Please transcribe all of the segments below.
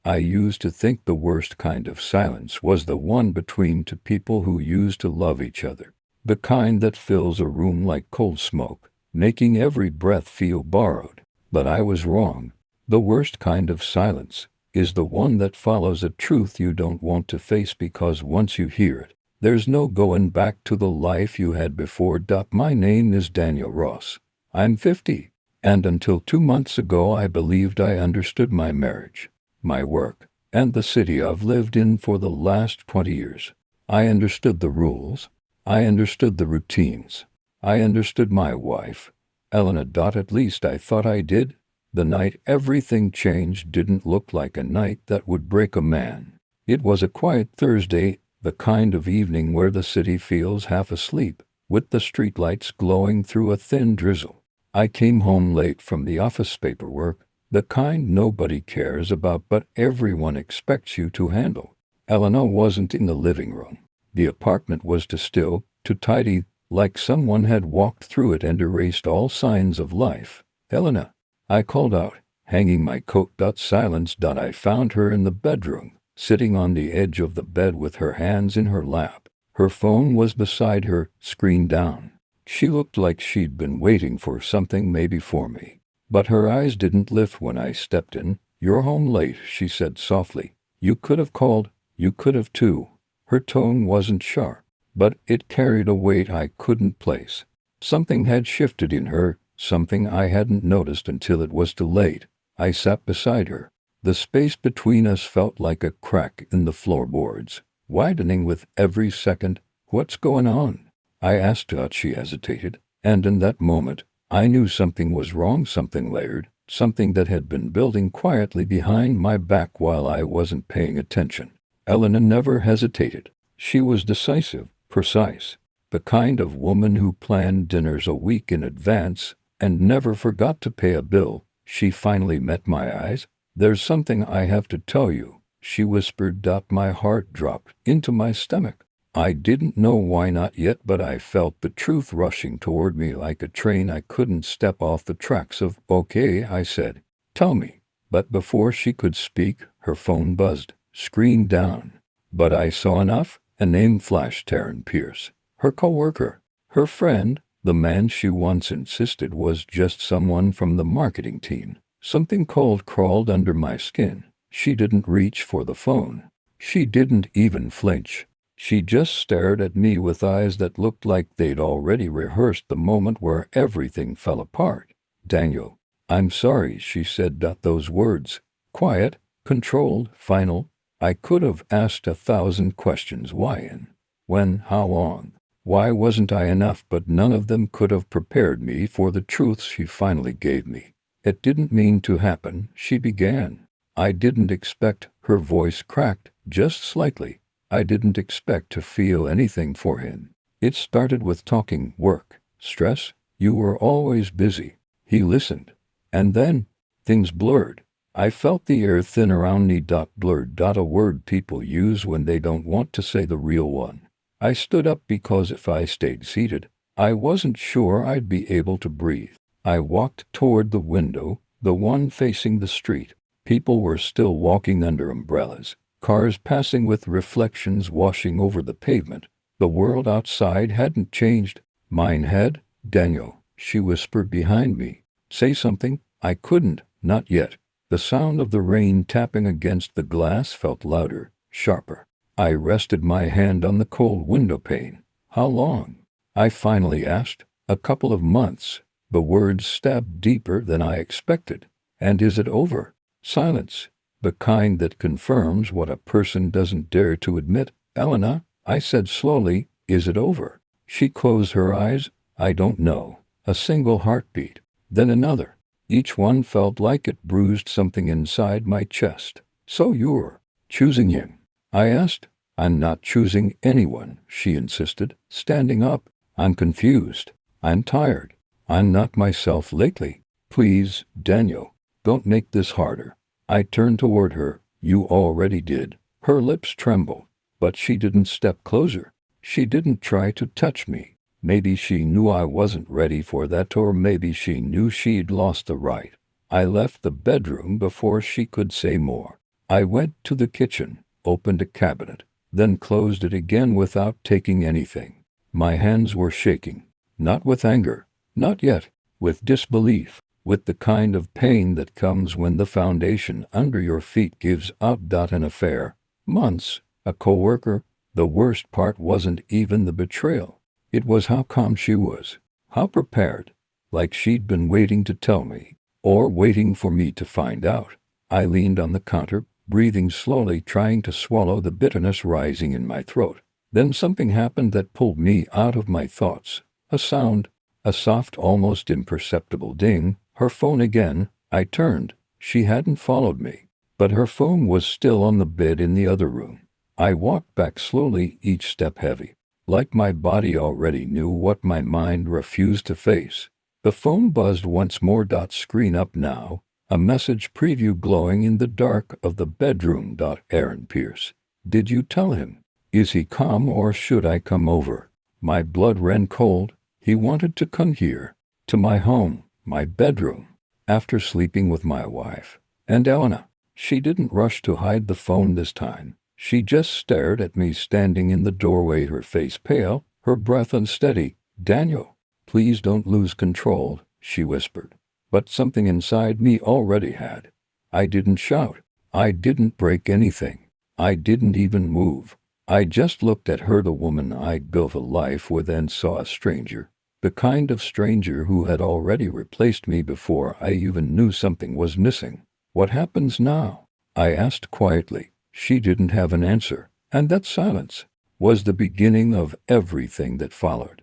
I used to think the worst kind of silence was the one between two people who used to love each other. The kind that fills a room like cold smoke, making every breath feel borrowed. But I was wrong. The worst kind of silence is the one that follows a truth you don't want to face because once you hear it, there's no going back to the life you had before. My name is Daniel Ross. I'm 50, and until 2 months ago I believed I understood my marriage, my work, and the city I've lived in for the last 20 years. I understood the rules. I understood the routines. I understood my wife, Elena. At least I thought I did. The night everything changed didn't look like a night that would break a man. It was a quiet Thursday, the kind of evening where the city feels half asleep, with the streetlights glowing through a thin drizzle. I came home late from the office paperwork, the kind nobody cares about but everyone expects you to handle. Elena wasn't in the living room. The apartment was too still, too tidy, like someone had walked through it and erased all signs of life. "Elena," I called out, hanging my coat. Silence. I found her in the bedroom, sitting on the edge of the bed with her hands in her lap. Her phone was beside her, screen down. She looked like she'd been waiting for something, maybe for me. But her eyes didn't lift when I stepped in. "You're home late," she said softly. "You could have called. You could have too." Her tone wasn't sharp, but it carried a weight I couldn't place. Something had shifted in her, something I hadn't noticed until it was too late. I sat beside her. The space between us felt like a crack in the floorboards, widening with every second. "What's going on?" I asked. She hesitated, and in that moment, I knew something was wrong, something layered, something that had been building quietly behind my back while I wasn't paying attention. Elena never hesitated. She was decisive, precise, the kind of woman who planned dinners a week in advance and never forgot to pay a bill. She finally met my eyes. "There's something I have to tell you," she whispered. My heart dropped into my stomach. I didn't know why not yet, but I felt the truth rushing toward me like a train I couldn't step off the tracks of. "Okay," I said. "Tell me." But before she could speak, her phone buzzed. Screen down. But I saw enough. A name flashed. Taryn Pierce. Her coworker. Her friend. The man she once insisted was just someone from the marketing team. Something cold crawled under my skin. She didn't reach for the phone. She didn't even flinch. She just stared at me with eyes that looked like they'd already rehearsed the moment where everything fell apart. "Daniel, I'm sorry," she said. Those words. Quiet, controlled, final. I could have asked 1,000 questions. Why and when, how long? Why wasn't I enough? But none of them could have prepared me for the truths she finally gave me. "It didn't mean to happen," she began. "I didn't expect." Her voice cracked, just slightly. "I didn't expect to feel anything for him. It started with talking, work, stress. You were always busy." He listened. "And then, things blurred. I felt the air thin around me." Blurred. A word people use when they don't want to say the real one. I stood up because if I stayed seated, I wasn't sure I'd be able to breathe. I walked toward the window, the one facing the street. People were still walking under umbrellas, cars passing with reflections washing over the pavement. The world outside hadn't changed. Mine had. "Daniel," she whispered behind me. "Say something." I couldn't, not yet. The sound of the rain tapping against the glass felt louder, sharper. I rested my hand on the cold window pane. "How long?" I finally asked. "A couple of months." The words stabbed deeper than I expected. "And is it over?" Silence. The kind that confirms what a person doesn't dare to admit. "Elena," I said slowly, "is it over?" She closed her eyes. "I don't know." A single heartbeat. Then another. Each one felt like it bruised something inside my chest. "So you're choosing him?" I asked. "I'm not choosing anyone," she insisted, standing up. "I'm confused. I'm tired. I'm not myself lately. Please, Daniel, don't make this harder." I turned toward her. "You already did." Her lips trembled, but she didn't step closer. She didn't try to touch me. Maybe she knew I wasn't ready for that, or maybe she knew she'd lost the right. I left the bedroom before she could say more. I went to the kitchen, opened a cabinet, then closed it again without taking anything. My hands were shaking, not with anger, not yet, with disbelief, with the kind of pain that comes when the foundation under your feet gives out. An affair, months, a coworker. The worst part wasn't even the betrayal. It was how calm she was, how prepared, like she'd been waiting to tell me, or waiting for me to find out. I leaned on the counter, breathing slowly, trying to swallow the bitterness rising in my throat. Then something happened that pulled me out of my thoughts. A sound, a soft, almost imperceptible ding. Her phone again. I turned. She hadn't followed me, but her phone was still on the bed in the other room. I walked back slowly, each step heavy, like my body already knew what my mind refused to face. The phone buzzed once more. Screen up now. A message preview glowing in the dark of the bedroom. Aaron Pierce. Did you tell him? Is he calm or should I come over? My blood ran cold. He wanted to come here, to my home, my bedroom, after sleeping with my wife. And Elena, she didn't rush to hide the phone this time. She just stared at me standing in the doorway, her face pale, her breath unsteady. Daniel, please don't lose control, she whispered. But something inside me already had. I didn't shout. I didn't break anything. I didn't even move. I just looked at her, the woman I'd built a life with, and saw a stranger. The kind of stranger who had already replaced me before I even knew something was missing. What happens now? I asked quietly. She didn't have an answer, and that silence was the beginning of everything that followed.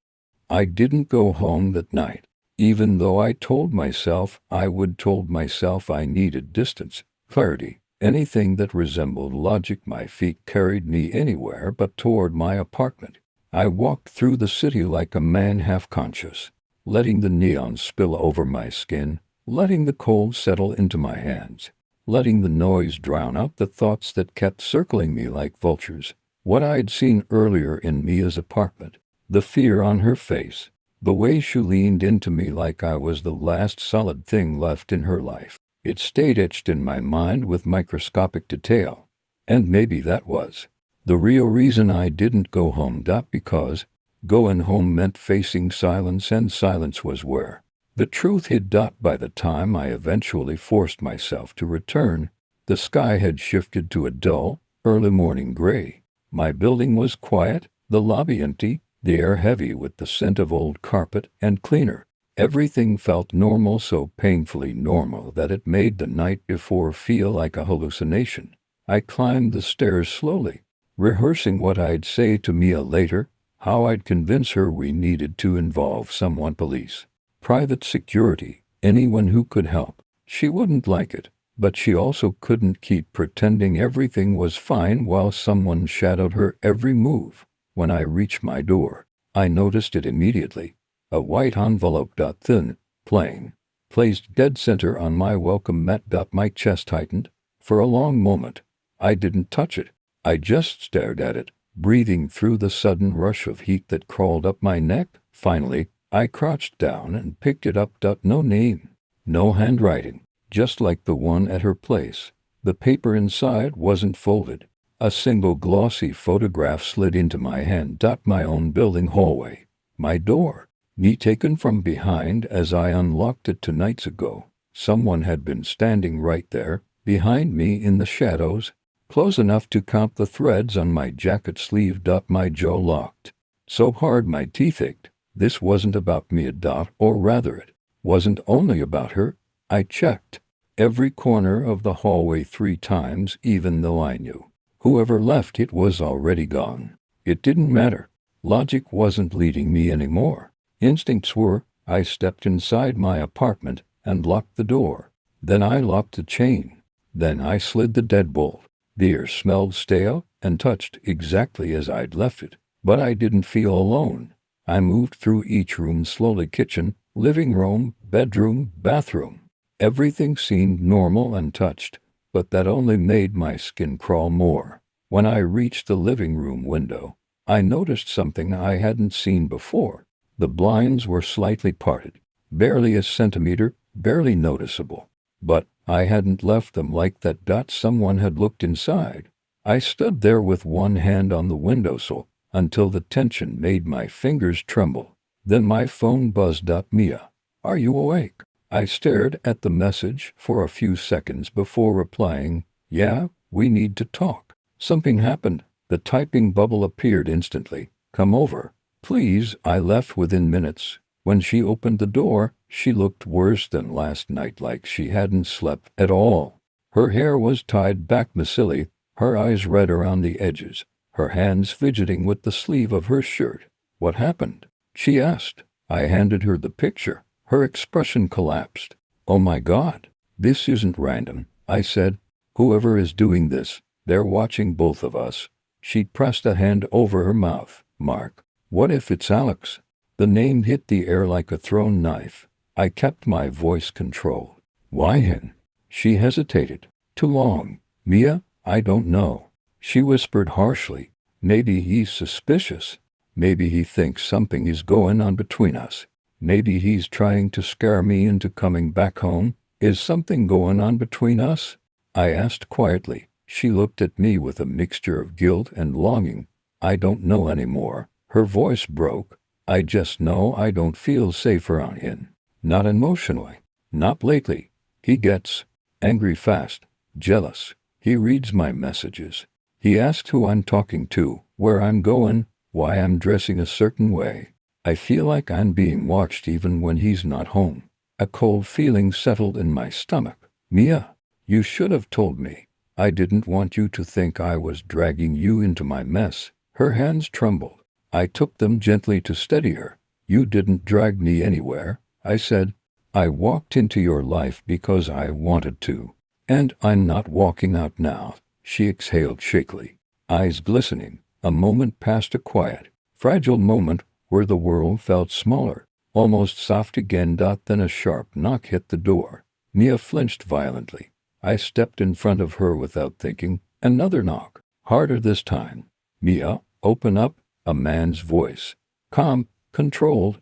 I didn't go home that night, even though I told myself I would. Told myself I needed distance, clarity, anything that resembled logic. My feet carried me anywhere but toward my apartment. I walked through the city like a man half conscious, letting the neon spill over my skin, letting the cold settle into my hands, letting the noise drown out the thoughts that kept circling me like vultures. What I'd seen earlier in Mia's apartment, the fear on her face, the way she leaned into me like I was the last solid thing left in her life, it stayed etched in my mind with microscopic detail. And maybe that was the real reason I didn't go home. Because going home meant facing silence, and silence was where the truth hid. By the time I eventually forced myself to return, the sky had shifted to a dull, early morning gray. My building was quiet, the lobby empty, the air heavy with the scent of old carpet and cleaner. Everything felt normal, so painfully normal that it made the night before feel like a hallucination. I climbed the stairs slowly, rehearsing what I'd say to Mia later, how I'd convince her we needed to involve someone, police, private security, anyone who could help. She wouldn't like it, but she also couldn't keep pretending everything was fine while someone shadowed her every move. When I reached my door, I noticed it immediately. A white envelope, thin, plain, placed dead center on my welcome mat. My chest tightened. For a long moment, I didn't touch it. I just stared at it, breathing through the sudden rush of heat that crawled up my neck. Finally, I crouched down and picked it up. No name, no handwriting, just like the one at her place. The paper inside wasn't folded. A single glossy photograph slid into my hand. My own building hallway. My door. Me taken from behind as I unlocked it 2 nights ago. Someone had been standing right there, behind me in the shadows, close enough to count the threads on my jacket sleeve. My jaw locked so hard my teeth ached. This wasn't about me, or rather it wasn't only about her. I checked every corner of the hallway 3 times, even though I knew whoever left it was already gone. It didn't matter. Logic wasn't leading me anymore. Instincts were. I stepped inside my apartment and locked the door. Then I locked the chain. Then I slid the deadbolt. The air smelled stale and touched exactly as I'd left it. But I didn't feel alone. I moved through each room slowly. Kitchen, living room, bedroom, bathroom. Everything seemed normal and untouched, but that only made my skin crawl more. When I reached the living room window, I noticed something I hadn't seen before. The blinds were slightly parted, barely a centimeter, barely noticeable. But I hadn't left them like that. Someone had looked inside. I stood there with one hand on the windowsill until the tension made my fingers tremble. Then my phone buzzed up. Mia, are you awake? I stared at the message for a few seconds before replying, yeah, we need to talk. Something happened. The typing bubble appeared instantly. Come over. Please. I left within minutes. When she opened the door, she looked worse than last night, like she hadn't slept at all. Her hair was tied back messily, her eyes red around the edges, her hands fidgeting with the sleeve of her shirt. What happened? She asked. I handed her the picture. Her expression collapsed. Oh my God, this isn't random, I said. Whoever is doing this, they're watching both of us. She pressed a hand over her mouth. Mark, what if it's Alex? The name hit the air like a thrown knife. I kept my voice controlled. Why him? She hesitated. Too long. Mia, I don't know. She whispered harshly. Maybe he's suspicious. Maybe he thinks something is going on between us. Maybe he's trying to scare me into coming back home. Is something going on between us? I asked quietly. She looked at me with a mixture of guilt and longing. I don't know anymore. Her voice broke. I just know I don't feel safe around him. Not emotionally. Not lately. He gets angry fast, jealous. He reads my messages. He asks who I'm talking to, where I'm going, why I'm dressing a certain way. I feel like I'm being watched even when he's not home. A cold feeling settled in my stomach. Mia, you should have told me. I didn't want you to think I was dragging you into my mess. Her hands trembled. I took them gently to steady her. You didn't drag me anywhere, I said. I walked into your life because I wanted to. And I'm not walking out now. She exhaled shakily, eyes glistening. A moment passed, a quiet, fragile moment where the world felt smaller, almost soft again. Then a sharp knock hit the door. Mia flinched violently. I stepped in front of her without thinking. Another knock, harder this time. Mia, open up. A man's voice. Calm, controlled,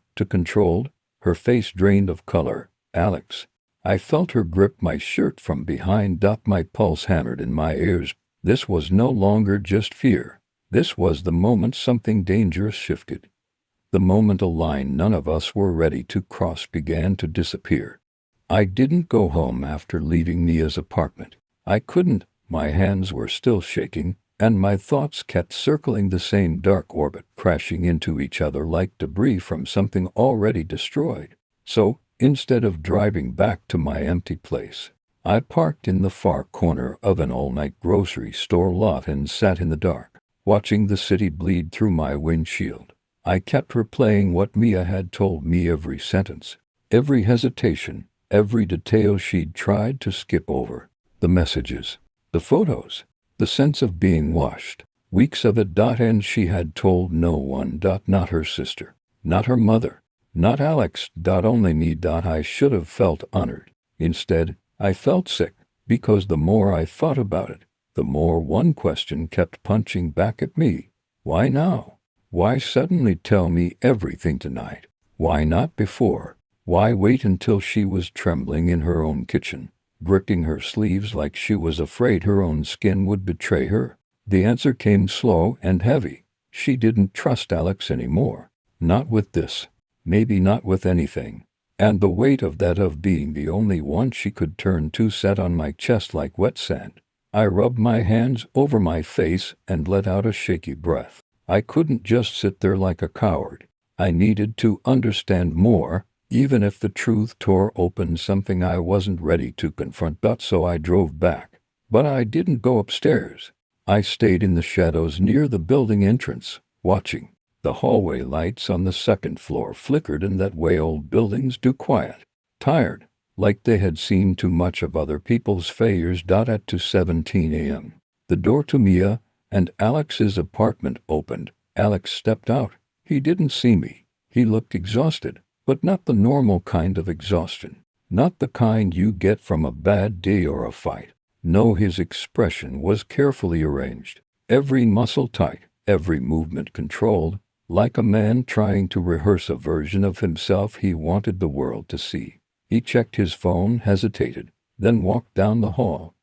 her face drained of color. Alex. I felt her grip my shirt from behind. My pulse hammered in my ears. This was no longer just fear. This was the moment something dangerous shifted. The moment a line none of us were ready to cross began to disappear. I didn't go home after leaving Mia's apartment. I couldn't. My hands were still shaking, and my thoughts kept circling the same dark orbit, crashing into each other like debris from something already destroyed. So, instead of driving back to my empty place, I parked in the far corner of an all-night grocery store lot and sat in the dark, watching the city bleed through my windshield. I kept replaying what Mia had told me, every sentence, every hesitation, every detail she'd tried to skip over. The messages, the photos, the sense of being watched, weeks of it. And she had told no one. Not her sister, not her mother, not Alex. Only me. I should have felt honored. Instead, I felt sick, because the more I thought about it, the more one question kept punching back at me. Why now? Why suddenly tell me everything tonight? Why not before? Why wait until she was trembling in her own kitchen, gripping her sleeves like she was afraid her own skin would betray her? The answer came slow and heavy. She didn't trust Alex anymore. Not with this. Maybe not with anything. And the weight of that, of being the only one she could turn to, sat on my chest like wet sand. I rubbed my hands over my face and let out a shaky breath. I couldn't just sit there like a coward. I needed to understand more, even if the truth tore open something I wasn't ready to confront. So I drove back. But I didn't go upstairs. I stayed in the shadows near the building entrance, watching. The hallway lights on the second floor flickered in that way old buildings do, quiet, tired, like they had seen too much of other people's failures. At 2:17 a.m., the door to Mia and Alex's apartment opened. Alex stepped out. He didn't see me. He looked exhausted, but not the normal kind of exhaustion. Not the kind you get from a bad day or a fight. No, his expression was carefully arranged. Every muscle tight, every movement controlled, like a man trying to rehearse a version of himself he wanted the world to see. He checked his phone, hesitated, then walked down the hall,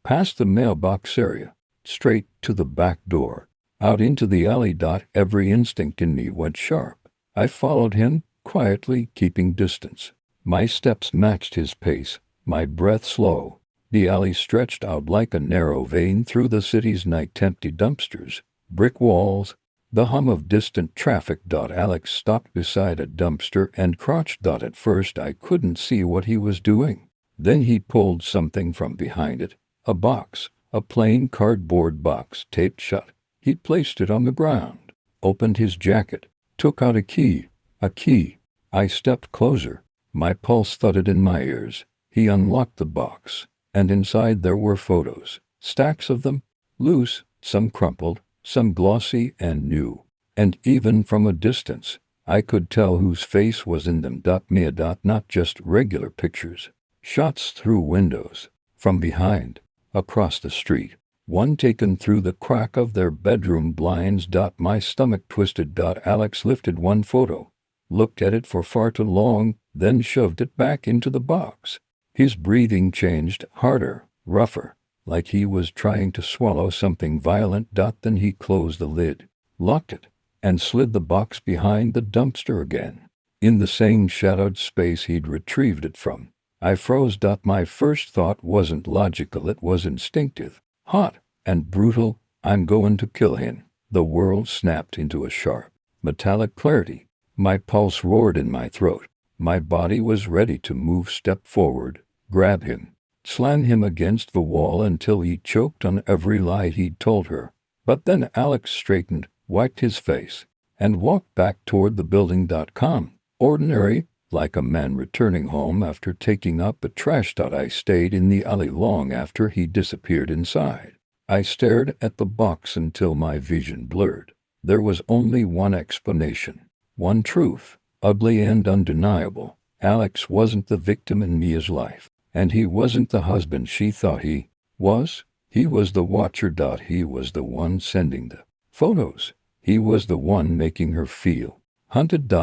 past the mailbox area, straight to the back door, out into the alley. Every instinct in me went sharp. I followed him, quietly keeping distance. My steps matched his pace, my breath slow. The alley stretched out like a narrow vein through the city's night. Empty dumpsters, brick walls, the hum of distant traffic. Alex stopped beside a dumpster and crouched. At first I couldn't see what he was doing. Then he pulled something from behind it, a box, a plain cardboard box taped shut. He placed it on the ground, opened his jacket, took out a key. A key. I stepped closer. My pulse thudded in my ears. He unlocked the box, and inside there were photos, stacks of them, loose, some crumpled, some glossy and new. And even from a distance, I could tell whose face was in them. Mia. Not just regular pictures. Shots through windows, from behind, across the street. One taken through the crack of their bedroom blinds. My stomach twisted. Alex lifted one photo, looked at it for far too long, then shoved it back into the box. His breathing changed, harder, rougher, like he was trying to swallow something violent. Then he closed the lid, locked it, and slid the box behind the dumpster again, in the same shadowed space he'd retrieved it from. I froze. My first thought wasn't logical, it was instinctive. Hot and brutal. I'm going to kill him. The world snapped into a sharp, metallic clarity. My pulse roared in my throat. My body was ready to move, step forward, grab him, slam him against the wall until he choked on every lie he'd told her. But then Alex straightened, wiped his face, and walked back toward the building. Calm, ordinary, like a man returning home after taking up the trash. I stayed in the alley long after he disappeared inside. I stared at the box until my vision blurred. There was only one explanation, one truth, ugly and undeniable. Alex wasn't the victim in Mia's life, and he wasn't the husband she thought he was. He was the watcher. He was the one sending the photos. He was the one making her feel hunted.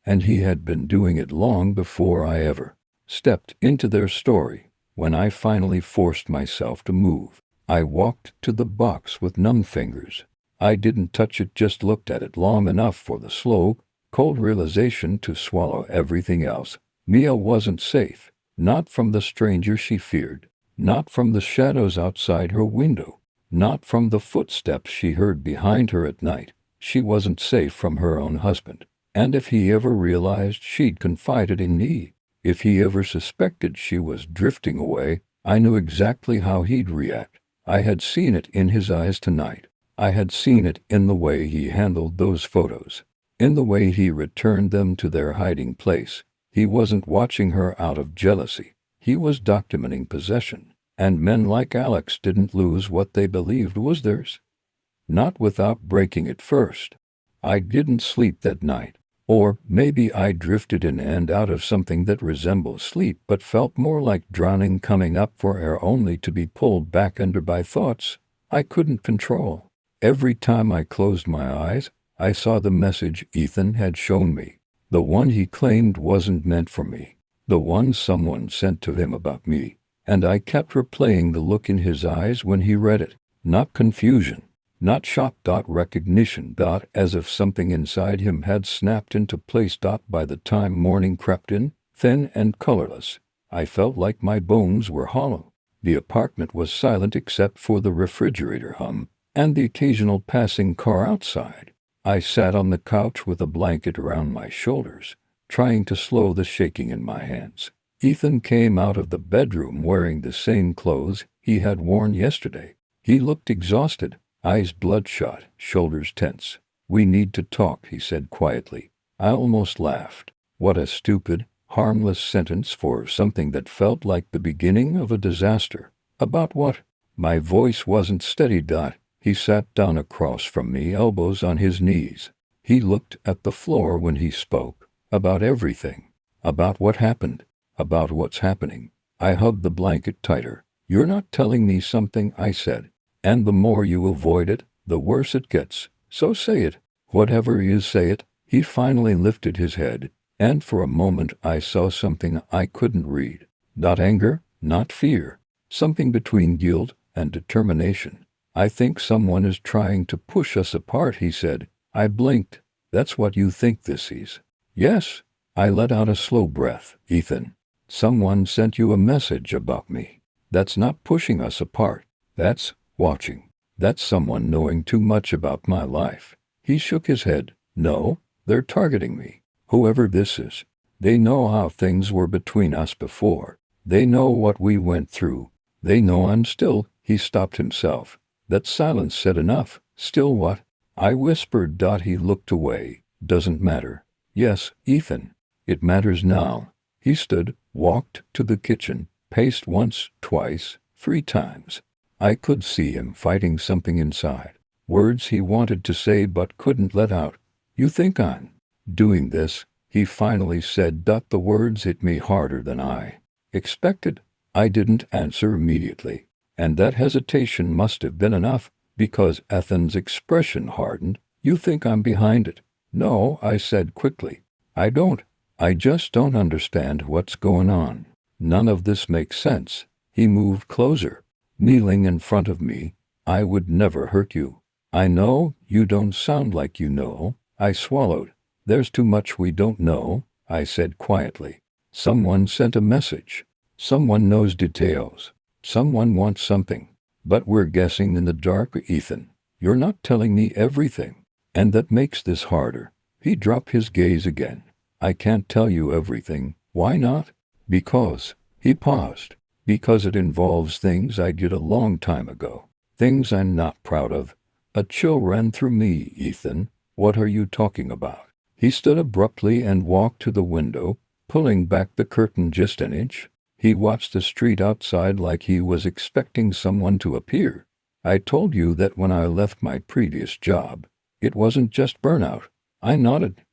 And he had been doing it long before I ever stepped into their story. When I finally forced myself to move, I walked to the box with numb fingers. I didn't touch it, just looked at it long enough for the slow, cold realization to swallow everything else. Mia wasn't safe, not from the stranger she feared, not from the shadows outside her window, not from the footsteps she heard behind her at night. She wasn't safe from her own husband. And if he ever realized she'd confided in me, if he ever suspected she was drifting away, I knew exactly how he'd react. I had seen it in his eyes tonight. I had seen it in the way he handled those photos, in the way he returned them to their hiding place. He wasn't watching her out of jealousy. He was documenting possession. And men like Alex didn't lose what they believed was theirs. Not without breaking it first. I didn't sleep that night. Or maybe I drifted in and out of something that resembled sleep but felt more like drowning, coming up for air only to be pulled back under by thoughts I couldn't control. Every time I closed my eyes, I saw the message Ethan had shown me, the one he claimed wasn't meant for me, the one someone sent to him about me, and I kept replaying the look in his eyes when he read it. Not confusion, not shock. Recognition. As if something inside him had snapped into place. By the time morning crept in, thin and colorless, I felt like my bones were hollow. The apartment was silent except for the refrigerator hum and the occasional passing car outside. I sat on the couch with a blanket around my shoulders, trying to slow the shaking in my hands. Ethan came out of the bedroom wearing the same clothes he had worn yesterday. He looked exhausted. Eyes bloodshot, shoulders tense. "We need to talk," he said quietly. I almost laughed. What a stupid, harmless sentence for something that felt like the beginning of a disaster. About what? My voice wasn't steady. He sat down across from me, elbows on his knees. He looked at the floor when he spoke. About everything. About what happened. About what's happening. I hugged the blanket tighter. "You're not telling me something," I said. "And the more you avoid it, the worse it gets. So say it. Whatever it is, say it." He finally lifted his head, and for a moment I saw something I couldn't read. Not anger, not fear. Something between guilt and determination. I think someone is trying to push us apart, he said. I blinked. That's what you think this is? Yes. I let out a slow breath. Ethan, someone sent you a message about me. That's not pushing us apart. That's watching. That's someone knowing too much about my life. He shook his head. No, they're targeting me. Whoever this is. They know how things were between us before. They know what we went through. They know I'm still. He stopped himself. That silence said enough. Still what? I whispered. He looked away. Doesn't matter. Yes, Ethan. It matters now. He stood, walked to the kitchen, paced once, twice, 3 times. I could see him fighting something inside. Words he wanted to say but couldn't let out. You think I'm doing this? He finally said. The words hit me harder than I expected. I didn't answer immediately, and that hesitation must have been enough, because Ethan's expression hardened. You think I'm behind it? No, I said quickly. I don't. I just don't understand what's going on. None of this makes sense. He moved closer, kneeling in front of me. I would never hurt you. I know, you don't sound like you know. I swallowed. There's too much we don't know, I said quietly. Someone sent a message. Someone knows details. Someone wants something. But we're guessing in the dark, Ethan. You're not telling me everything. And that makes this harder. He dropped his gaze again. I can't tell you everything. Why not? Because. He paused. Because it involves things I did a long time ago. Things I'm not proud of. A chill ran through me. Ethan, what are you talking about? He stood abruptly and walked to the window, pulling back the curtain just an inch. He watched the street outside like he was expecting someone to appear. I told you that when I left my previous job, it wasn't just burnout. I nodded.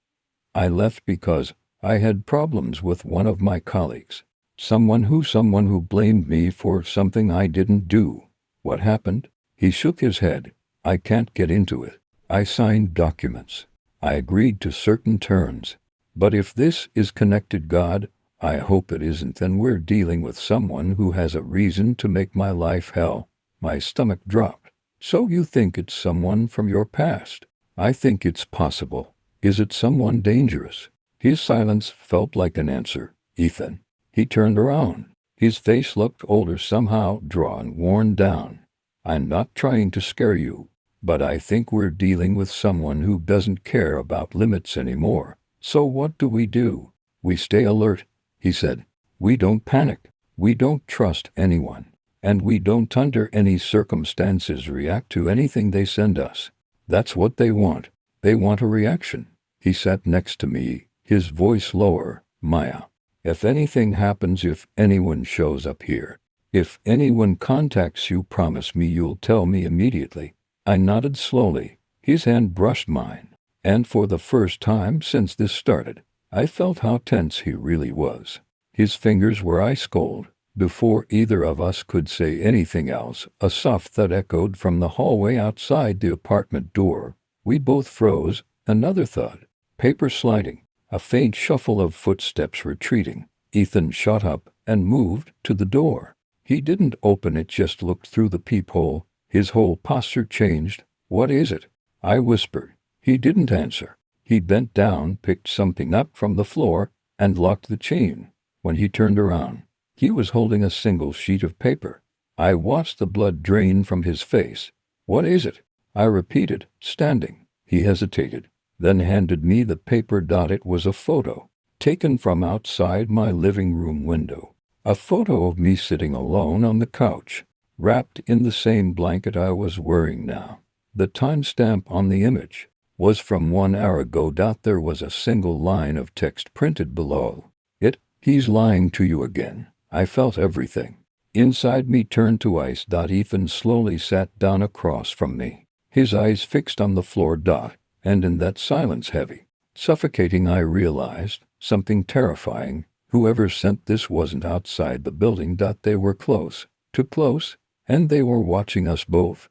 I left because I had problems with one of my colleagues. Someone who blamed me for something I didn't do. What happened? He shook his head. I can't get into it. I signed documents. I agreed to certain terms. But if this is connected, God, I hope it isn't. Then we're dealing with someone who has a reason to make my life hell. My stomach dropped. So you think it's someone from your past? I think it's possible. Is it someone dangerous? His silence felt like an answer. Ethan. He turned around. His face looked older, somehow drawn, worn down. I'm not trying to scare you, but I think we're dealing with someone who doesn't care about limits anymore. So what do? We stay alert, he said. We don't panic. We don't trust anyone. And we don't under any circumstances react to anything they send us. That's what they want. They want a reaction. He sat next to me, his voice lower. Maya, if anything happens, if anyone shows up here, if anyone contacts you, promise me you'll tell me immediately. I nodded slowly. His hand brushed mine. And for the first time since this started, I felt how tense he really was. His fingers were ice cold. Before either of us could say anything else, a soft thud echoed from the hallway outside the apartment door. We both froze. Another thud. Paper sliding. A faint shuffle of footsteps retreating. Ethan shot up and moved to the door. He didn't open it, just looked through the peephole. His whole posture changed. What is it? I whispered. He didn't answer. He bent down, picked something up from the floor, and locked the chain. When he turned around, he was holding a single sheet of paper. I watched the blood drain from his face. What is it? I repeated, standing. He hesitated, then handed me the paper. It was a photo, taken from outside my living room window. A photo of me sitting alone on the couch, wrapped in the same blanket I was wearing now. The timestamp on the image was from 1 hour ago. There was a single line of text printed below it. He's lying to you again. I felt everything inside me turn to ice. Ethan slowly sat down across from me, his eyes fixed on the floor. And in that silence, heavy, suffocating, I realized something terrifying. Whoever sent this wasn't outside the building. They were close, too close, and they were watching us both.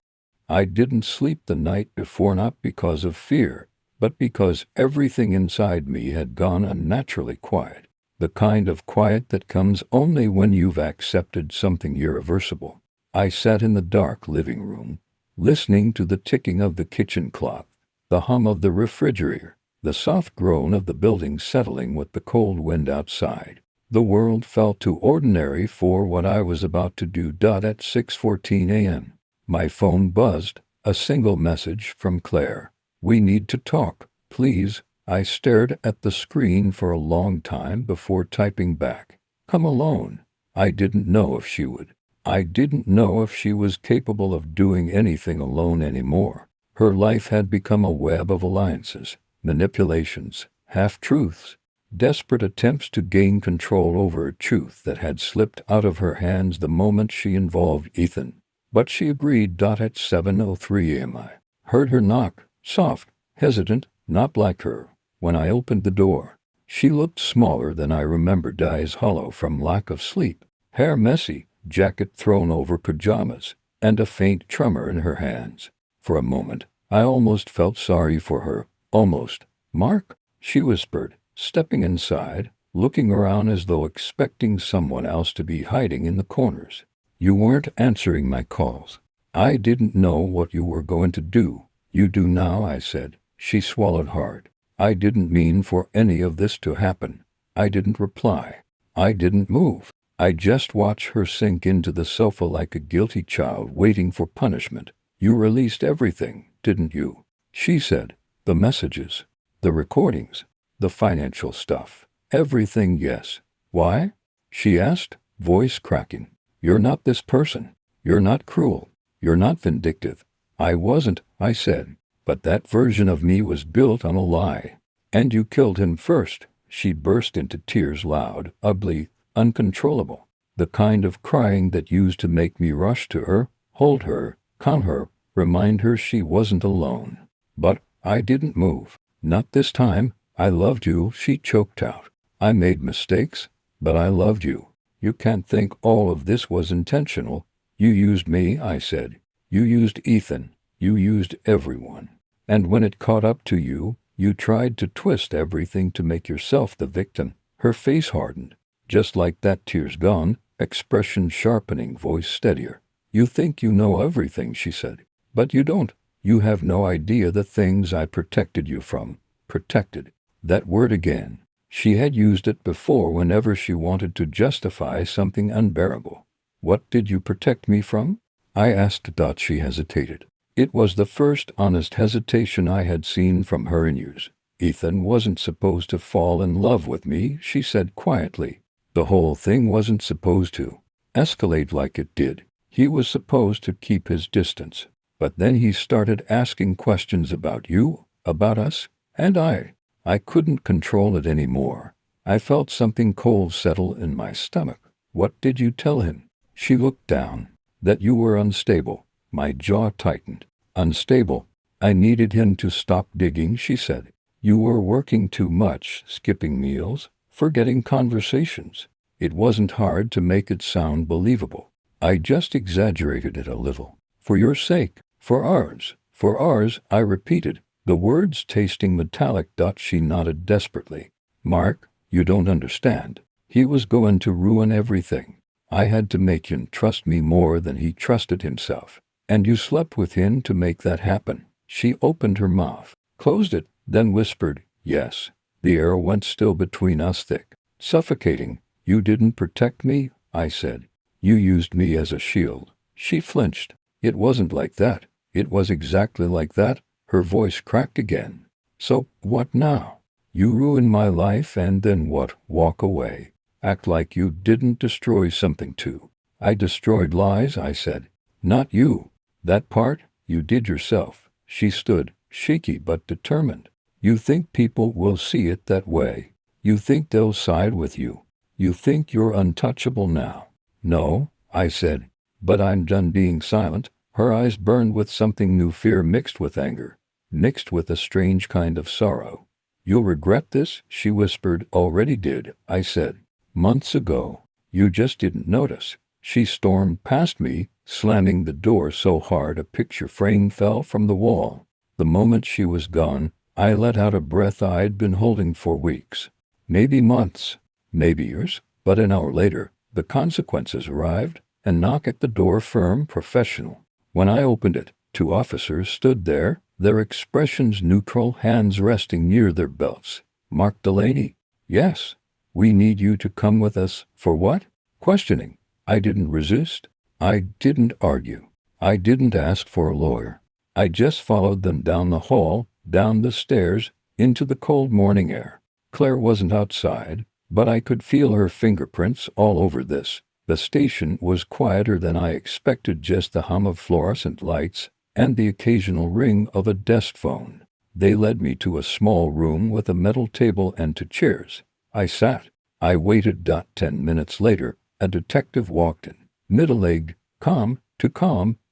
I didn't sleep the night before, not because of fear, but because everything inside me had gone unnaturally quiet. The kind of quiet that comes only when you've accepted something irreversible. I sat in the dark living room, listening to the ticking of the kitchen clock, the hum of the refrigerator, the soft groan of the building settling with the cold wind outside. The world felt too ordinary for what I was about to do. At 6:14 a.m. my phone buzzed, a single message from Claire. "We need to talk, please." I stared at the screen for a long time before typing back, "Come alone." I didn't know if she would. I didn't know if she was capable of doing anything alone anymore. Her life had become a web of alliances, manipulations, half-truths, desperate attempts to gain control over a truth that had slipped out of her hands the moment she involved Ethan. But she agreed. At 7:03 a.m. I heard her knock, soft, hesitant, not like her. When I opened the door, she looked smaller than I remembered, eyes hollow from lack of sleep, hair messy, jacket thrown over pajamas, and a faint tremor in her hands. For a moment, I almost felt sorry for her. Almost. "Mark," she whispered, stepping inside, looking around as though expecting someone else to be hiding in the corners. "You weren't answering my calls. I didn't know what you were going to do." "You do now," I said. She swallowed hard. "I didn't mean for any of this to happen." I didn't reply. I didn't move. I just watched her sink into the sofa like a guilty child waiting for punishment. "You released everything, didn't you?" she said. "The messages, the recordings, the financial stuff. Everything." "Yes." "Why?" she asked, voice cracking. "You're not this person. You're not cruel. You're not vindictive." "I wasn't," I said. "But that version of me was built on a lie." "And you killed him first." She burst into tears, loud, ugly, uncontrollable. The kind of crying that used to make me rush to her, hold her, calm her, remind her she wasn't alone. But I didn't move. "Not this time. I loved you," she choked out. "I made mistakes, but I loved you. You can't think all of this was intentional." "You used me," I said. "You used Ethan. You used everyone. And when it caught up to you, you tried to twist everything to make yourself the victim." Her face hardened. Just like that, tears gone, expression sharpening, voice steadier. "You think you know everything," she said. "But you don't. You have no idea the things I protected you from." Protected. That word again. She had used it before whenever she wanted to justify something unbearable. "What did you protect me from?" I asked. She hesitated. It was the first honest hesitation I had seen from her in years. "Ethan wasn't supposed to fall in love with me," she said quietly. "The whole thing wasn't supposed to escalate like it did. He was supposed to keep his distance. But then he started asking questions about you, about us, and I couldn't control it anymore." I felt something cold settle in my stomach. "What did you tell him?" She looked down. "That you were unstable." My jaw tightened. "Unstable." "I needed him to stop digging," she said. "You were working too much, skipping meals, forgetting conversations." It wasn't hard to make it sound believable. I just exaggerated it a little. "For your sake. For ours," I repeated, the words tasting metallic. She nodded desperately. "Mark, you don't understand. He was going to ruin everything. I had to make him trust me more than he trusted himself. And you slept with him to make that happen." She opened her mouth, closed it, then whispered, "Yes." The air went still between us, thick, suffocating. "You didn't protect me," I said. "You used me as a shield." She flinched. "It wasn't like that." "It was exactly like that." Her voice cracked again. "So, what now? You ruin my life and then what? Walk away. Act like you didn't destroy something too." "I destroyed lies," I said. "Not you. That part, you did yourself." She stood, shaky but determined. "You think people will see it that way? You think they'll side with you? You think you're untouchable now?" "No," I said. "But I'm done being silent." Her eyes burned with something new, fear mixed with anger, mixed with a strange kind of sorrow. "You'll regret this," she whispered. "Already did," I said. "Months ago. You just didn't notice." She stormed past me, slamming the door so hard a picture frame fell from the wall. The moment she was gone, I let out a breath I'd been holding for weeks. Maybe months. maybe yours. But an hour later, the consequences arrived, a knock at the door, firm, professional. When I opened it, 2 officers stood there, their expressions neutral, hands resting near their belts. Mark Delaney. Yes. We need you to come with us. For what? Questioning. I didn't resist. I didn't argue. I didn't ask for a lawyer. I just followed them down the hall, down the stairs, into the cold morning air. Claire wasn't outside, but I could feel her fingerprints all over this. The station was quieter than I expected, just the hum of fluorescent lights and the occasional ring of a desk phone. They led me to a small room with a metal table and 2 chairs. I sat. I waited. 10 minutes later, a detective walked in. Middle-aged, calm.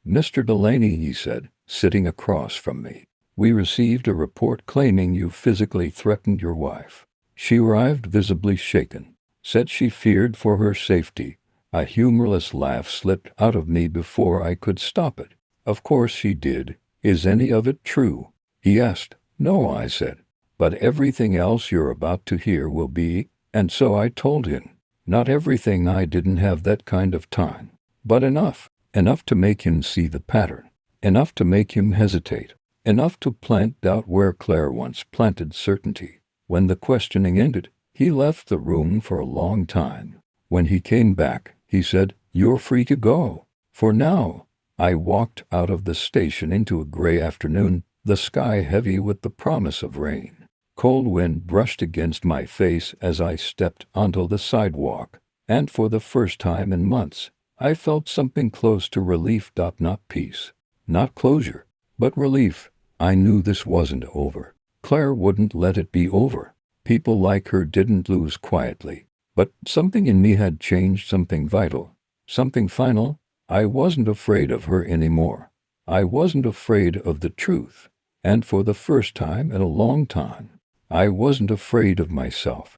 Mr. Delaney, he said, sitting across from me. We received a report claiming you physically threatened your wife. She arrived visibly shaken. Said she feared for her safety. A humorless laugh slipped out of me before I could stop it. Of course she did. Is any of it true? He asked. No, I said. But everything else you're about to hear will be, and so I told him. Not everything. I didn't have that kind of time. But enough. Enough to make him see the pattern. Enough to make him hesitate. Enough to plant doubt where Claire once planted certainty. When the questioning ended, he left the room for a long time. When he came back, he said, "You're free to go. For now." I walked out of the station into a gray afternoon, the sky heavy with the promise of rain. Cold wind brushed against my face as I stepped onto the sidewalk, and for the first time in months, I felt something close to relief. Not peace, not closure, but relief. I knew this wasn't over. Claire wouldn't let it be over. People like her didn't lose quietly. But something in me had changed, something vital, something final. I wasn't afraid of her anymore. I wasn't afraid of the truth. And for the first time in a long time, I wasn't afraid of myself.